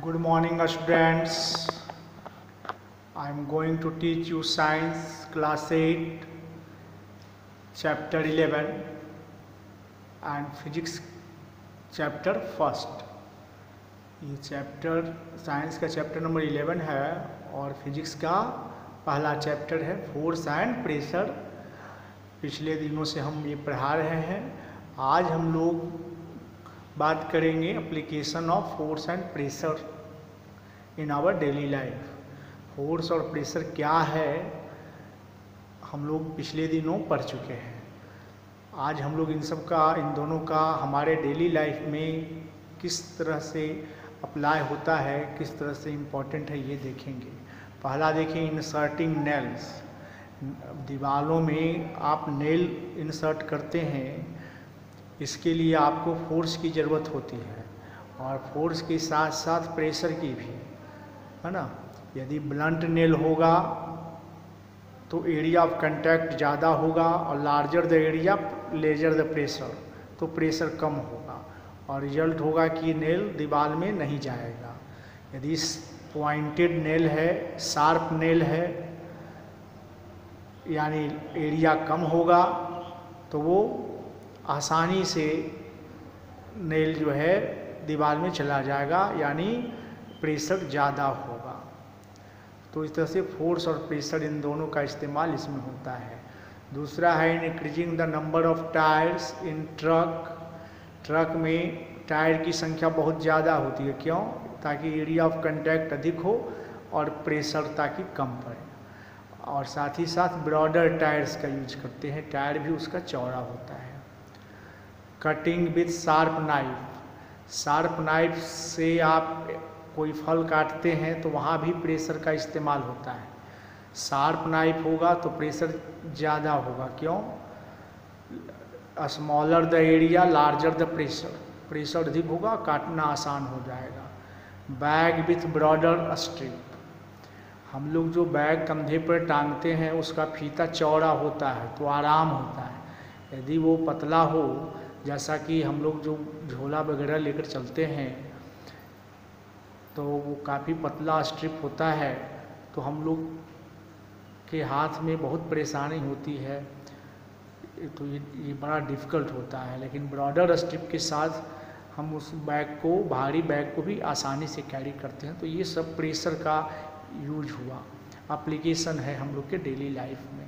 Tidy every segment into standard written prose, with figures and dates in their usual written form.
Good morning, students. I am going to teach you Science Class 8, Chapter 11 and Physics Chapter 1st. ये chapter science का chapter number 11 है और physics का पहला chapter है force and pressure. पिछले दिनों से हम ये पढ़ा रहे हैं। आज हम लोग बात करेंगे application of force and pressure in our daily life. Force और प्रेशर क्या है हम लोग पिछले दिनों पढ़ चुके हैं। आज हम लोग इन दोनों का हमारे डेली लाइफ में किस तरह से अप्लाई होता है, किस तरह से इम्पोर्टेंट है, ये देखेंगे। पहला देखें इंसर्टिंग नेल्स। दीवारों में आप नेल इंसर्ट करते हैं, इसके लिए आपको फोर्स की ज़रूरत होती है और फोर्स के साथ साथ प्रेशर की भी, है ना। यदि ब्लंट नेल होगा तो एरिया ऑफ कंटैक्ट ज़्यादा होगा और larger the area lesser the pressure, तो प्रेशर कम होगा और रिजल्ट होगा कि नेल दीवार में नहीं जाएगा। यदि पॉइंटेड नेल है, शार्प नेल है, यानी एरिया कम होगा तो वो आसानी से नेल जो है दीवार में चला जाएगा, यानी प्रेशर ज़्यादा होगा। तो इस तरह से फोर्स और प्रेशर इन दोनों का इस्तेमाल इसमें होता है। दूसरा है increasing the number of tyres in truck. Truck में टायर की संख्या बहुत ज़्यादा होती है। क्यों? ताकि एरिया ऑफ कंटैक्ट अधिक हो और प्रेशर ताकि कम पड़े। और साथ ही साथ ब्रॉडर टायर्स का यूज करते हैं, टायर भी उसका चौड़ा होता है। Cutting with sharp knife. Sharp knife से आप कोई फल काटते हैं तो वहाँ भी प्रेशर का इस्तेमाल होता है। शार्प नाइफ होगा तो प्रेशर ज़्यादा होगा। क्यों? Smaller the area larger the pressure, pressure अधिक होगा, काटना आसान हो जाएगा। Bag with broader strip. हम लोग जो बैग कंधे पर टांगते हैं उसका फीता चौड़ा होता है तो आराम होता है। यदि वो पतला हो, जैसा कि हम लोग जो झोला वगैरह लेकर चलते हैं तो वो काफ़ी पतला स्ट्रिप होता है, तो हम लोग के हाथ में बहुत परेशानी होती है, तो ये बड़ा डिफ़िकल्ट होता है। लेकिन ब्रॉडर स्ट्रिप के साथ हम उस बैग को, भारी बैग को भी आसानी से कैरी करते हैं। तो ये सब प्रेशर का यूज हुआ, एप्लीकेशन है हम लोग के डेली लाइफ में।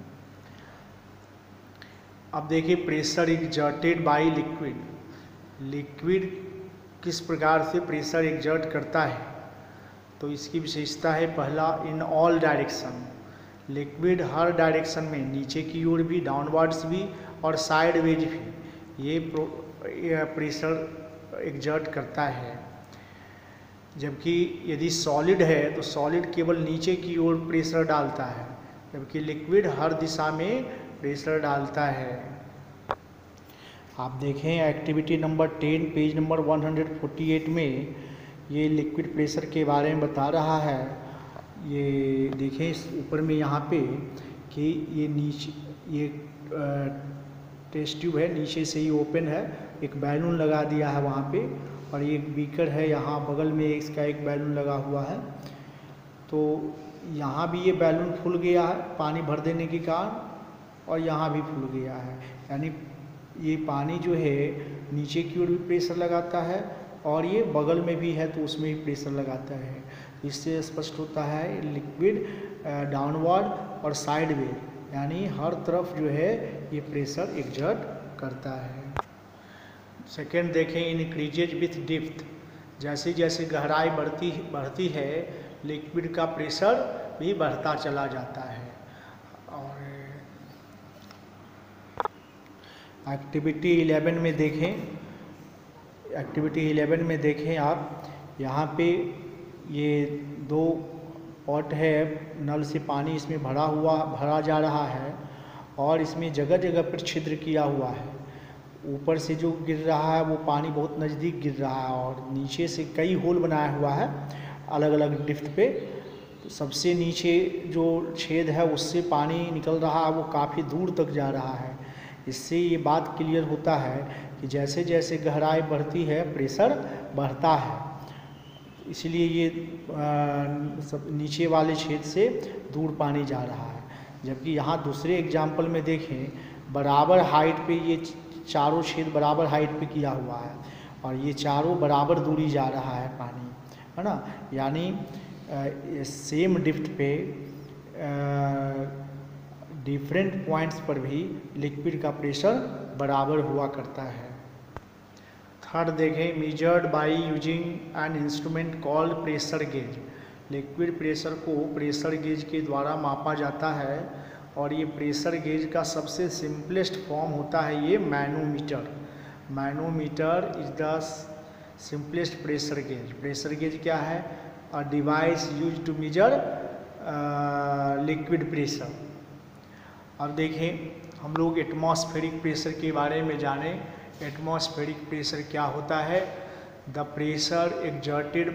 अब देखिए pressure exerted by liquid. Liquid किस प्रकार से प्रेशर एक्सर्ट करता है, तो इसकी विशेषता है पहला in all direction. Liquid her direction में, नीचे की ओर भी, डाउनवर्ड्स भी और साइडवेज भी ये प्रेशर एक्सर्ट करता है। जबकि यदि सॉलिड है तो सॉलिड केवल नीचे की ओर प्रेशर डालता है, जबकि लिक्विड हर दिशा में प्रेशर डालता है। आप देखें एक्टिविटी नंबर 10 पेज नंबर 148 में ये लिक्विड प्रेशर के बारे में बता रहा है। ये देखें इस ऊपर में यहाँ पे कि ये नीचे ये टेस्ट ट्यूब है, नीचे से ही ओपन है, एक बैलून लगा दिया है वहाँ पे, और ये एक बीकर है, यहाँ बगल में इसका एक बैलून लगा हुआ है। तो यहाँ भी ये बैलून फूल गया है पानी भर देने के कारण, और यहाँ भी फूल गया है, यानी ये पानी जो है नीचे की ओर भी प्रेशर लगाता है और ये बगल में भी है तो उसमें भी प्रेशर लगाता है। इससे स्पष्ट होता है लिक्विड डाउनवर्ड और साइडवेज, यानी हर तरफ जो है ये प्रेशर एक्सर्ट करता है। सेकेंड देखें इंक्रीजेज विथ डेप्थ। जैसे जैसे गहराई बढ़ती है लिक्विड का प्रेशर भी बढ़ता चला जाता है। और एक्टिविटी 11 में देखें, एक्टिविटी 11 में देखें आप, यहाँ पे ये 2 पॉट है, नल से पानी इसमें भरा जा रहा है और इसमें जगह जगह पर छिद्र किया हुआ है। ऊपर से जो गिर रहा है वो पानी बहुत नज़दीक गिर रहा है और नीचे से कई होल बनाया हुआ है अलग अलग डिप्थ पे। तो सबसे नीचे जो छेद है उससे पानी निकल रहा है, वो काफ़ी दूर तक जा रहा है। इससे ये बात क्लियर होता है कि जैसे जैसे गहराई बढ़ती है प्रेशर बढ़ता है। इसलिए ये सब नीचे वाले छेद से दूर पानी जा रहा है। जबकि यहाँ दूसरे एग्जाम्पल में देखें बराबर हाइट पे ये चारों छेद बराबर हाइट पे किया हुआ है और ये चारों बराबर दूरी जा रहा है पानी, है ना। यानी सेम डिप्थ पे डिफरेंट पॉइंट्स पर भी लिक्विड का प्रेशर बराबर हुआ करता है। थर्ड देखें, measured by using an instrument called pressure gauge. Liquid pressure को प्रेशर गेज के द्वारा मापा जाता है और ये प्रेशर गेज का सबसे सिंपलेस्ट फॉर्म होता है ये manometer. Manometer is the simplest pressure gauge. Pressure gauge क्या है? A device use to measure liquid pressure. अब देखें हम लोग एटमॉस्फेरिक प्रेशर के बारे में जानें। एटमॉस्फेरिक प्रेशर क्या होता है? The pressure exerted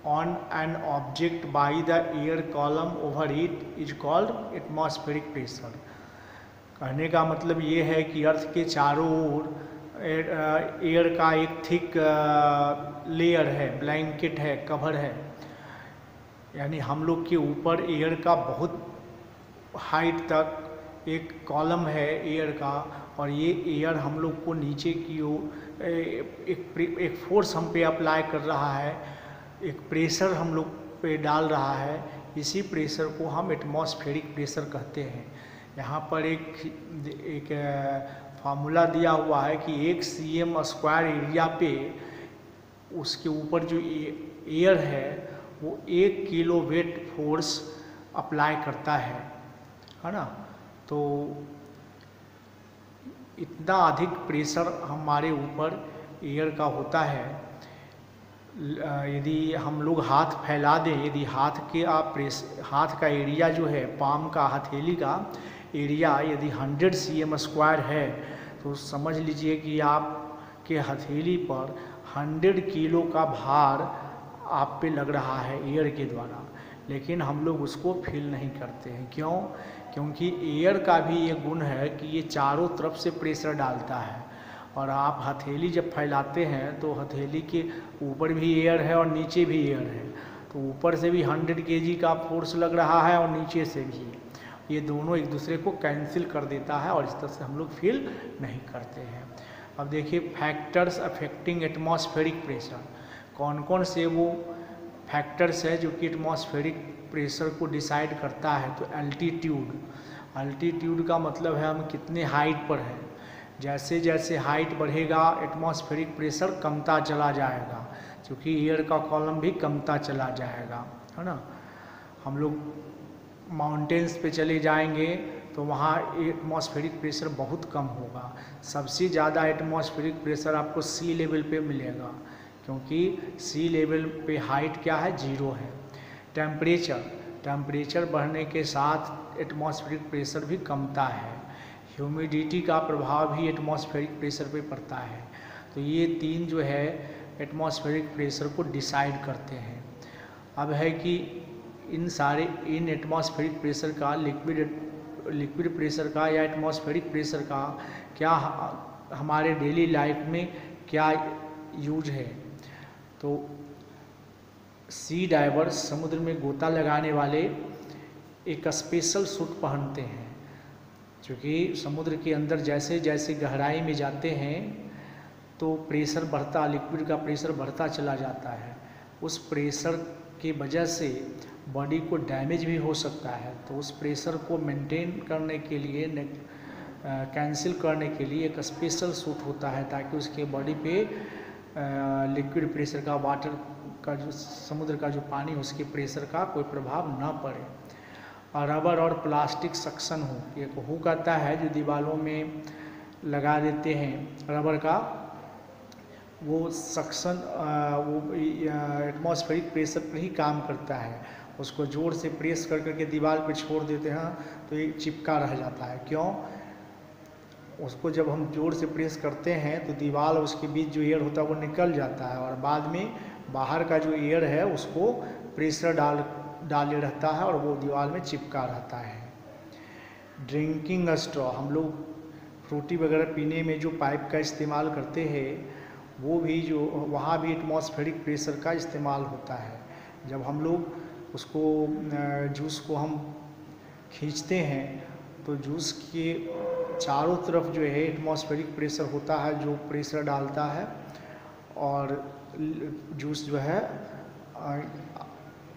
on an object by the air column over it is called atmospheric pressure. कहने का मतलब ये है कि अर्थ के चारों ओर एयर का एक थिक लेयर है, ब्लैंकेट है, कवर है। यानी हम लोग के ऊपर एयर का बहुत हाइट तक एक कॉलम है एयर का, और ये एयर हम लोग को नीचे की ओर एक फोर्स हम पे अप्लाई कर रहा है, एक प्रेशर हम लोग पे डाल रहा है। इसी प्रेशर को हम एटमॉस्फेरिक प्रेशर कहते हैं। यहाँ पर एक फार्मूला दिया हुआ है कि 1 cm स्क्वायर एरिया पे उसके ऊपर जो एयर है वो 1 किलो वेट फोर्स अप्लाई करता है ना। तो इतना अधिक प्रेशर हमारे ऊपर एयर का होता है। यदि हम लोग हाथ फैला दें, यदि हाथ का एरिया जो है, पाम का, हथेली का एरिया यदि 100 cm स्क्वायर है तो समझ लीजिए कि आपके हथेली पर 100 किलो का भार आप पे लग रहा है एयर के द्वारा। लेकिन हम लोग उसको फील नहीं करते हैं। क्यों? क्योंकि एयर का भी ये गुण है कि ये चारों तरफ से प्रेशर डालता है। और आप हथेली जब फैलाते हैं तो हथेली के ऊपर भी एयर है और नीचे भी एयर है, तो ऊपर से भी 100 kg का फोर्स लग रहा है और नीचे से भी। ये दोनों एक दूसरे को कैंसिल कर देता है और इस तरह से हम लोग फील नहीं करते हैं। अब देखिए फैक्टर्स अफेक्टिंग एटमॉस्फेरिक प्रेशर। कौन कौन से वो फैक्टर्स है जो कि एटमॉस्फेरिक प्रेशर को डिसाइड करता है? तो अल्टीट्यूड का मतलब है हम कितने हाइट पर हैं। जैसे जैसे हाइट बढ़ेगा एटमॉस्फेरिक प्रेशर कमता चला जाएगा, क्योंकि एयर का कॉलम भी कमता चला जाएगा, है ना। हम लोग माउंटेन्स पे चले जाएंगे तो वहाँ एटमॉस्फेरिक प्रेशर बहुत कम होगा। सबसे ज़्यादा एटमॉस्फेरिक प्रेशर आपको सी लेवल पे मिलेगा, क्योंकि सी लेवल पे हाइट क्या है? 0 है। टेम्परेचर बढ़ने के साथ एटमॉस्फेरिक प्रेशर भी कमता है। ह्यूमिडिटी का प्रभाव भी एटमॉस्फेरिक प्रेशर पे पड़ता है। तो ये 3 जो है एटमॉस्फेरिक प्रेशर को डिसाइड करते हैं। अब है कि इन एटमॉस्फेरिक प्रेशर का, लिक्विड प्रेशर का या एटमॉस्फेरिक प्रेशर का क्या हमारे डेली लाइफ में क्या यूज है। तो सी डाइवर्स, समुद्र में गोता लगाने वाले, एक स्पेशल सूट पहनते हैं, क्योंकि समुद्र के अंदर जैसे जैसे गहराई में जाते हैं तो प्रेशर बढ़ता, लिक्विड का प्रेशर बढ़ता चला जाता है। उस प्रेशर की वजह से बॉडी को डैमेज भी हो सकता है। तो उस प्रेशर को मेंटेन करने के लिए, कैंसिल करने के लिए एक स्पेशल सूट होता है, ताकि उसके बॉडी पे लिक्विड प्रेशर का, वाटर का, जो समुद्र का जो पानी उसके प्रेशर का कोई प्रभाव ना पड़े। और रबर और प्लास्टिक सक्शन हुक, एक हुक आता है जो दीवारों में लगा देते हैं रबर का, वो सक्शन वो एटमॉस्फेरिक प्रेशर पर ही काम करता है। उसको जोर से प्रेस कर करके दीवार पे छोड़ देते हैं तो ये चिपका रह जाता है। क्यों? उसको जब हम जोर से प्रेस करते हैं तो दीवार और उसके बीच जो एयर होता है वो निकल जाता है, और बाद में बाहर का जो एयर है उसको प्रेशर डाले रहता है और वो दीवार में चिपका रहता है। ड्रिंकिंग स्ट्रॉ, हम लोग फ्रूटी वगैरह पीने में जो पाइप का इस्तेमाल करते हैं वो भी जो वहाँ भी एटमॉस्फेरिक प्रेशर का इस्तेमाल होता है। जब हम लोग उसको जूस को हम खींचते हैं तो जूस के चारों तरफ जो है एटमॉस्फेरिक प्रेशर होता है जो प्रेशर डालता है, और जूस जो है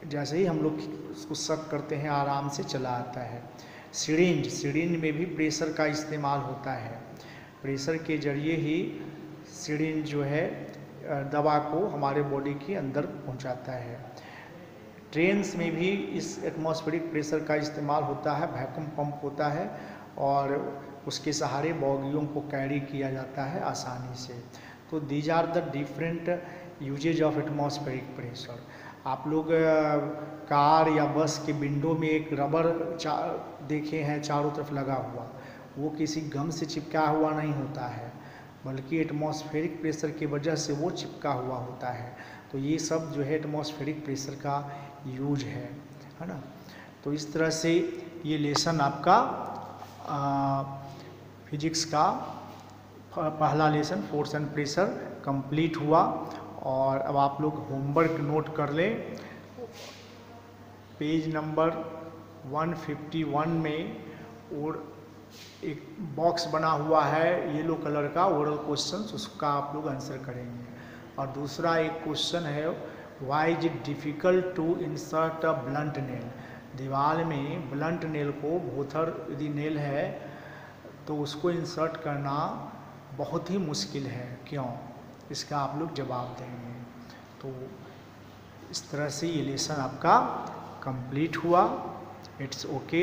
जैसे ही हम लोग उसको सक करते हैं आराम से चला आता है। सिरिंज में भी प्रेशर का इस्तेमाल होता है। प्रेशर के जरिए ही सिरिंज जो है दवा को हमारे बॉडी के अंदर पहुंचाता है। ट्रेन्स में भी इस एटमॉस्फेरिक प्रेशर का इस्तेमाल होता है, वैक्यूम पंप होता है और उसके सहारे बॉगियों को कैरी किया जाता है आसानी से। तो these are the different uses of atmospheric pressure. आप लोग कार या बस के विंडो में एक रबर देखे हैं चारों तरफ लगा हुआ, वो किसी गम से चिपका हुआ नहीं होता है, बल्कि एटमॉस्फेरिक प्रेशर की वजह से वो चिपका हुआ होता है। तो ये सब जो है एटमॉस्फेरिक प्रेशर का यूज है ना। तो इस तरह से ये लेसन आपका फिजिक्स का पहला lesson force and pressure complete हुआ। और अब आप लोग होमवर्क नोट कर लें। पेज नंबर 151 में और एक बॉक्स बना हुआ है येलो कलर का ओरल क्वेश्चन, उसका आप लोग आंसर करेंगे। और दूसरा एक क्वेश्चन है why is it difficult to insert a blunt nail. दीवार में ब्लंट नेल को भोथर यदि नेल है तो उसको इंसर्ट करना बहुत ही मुश्किल है, क्यों? इसका आप लोग जवाब देंगे। तो इस तरह से ये लेसन आपका कंप्लीट हुआ। It's okay.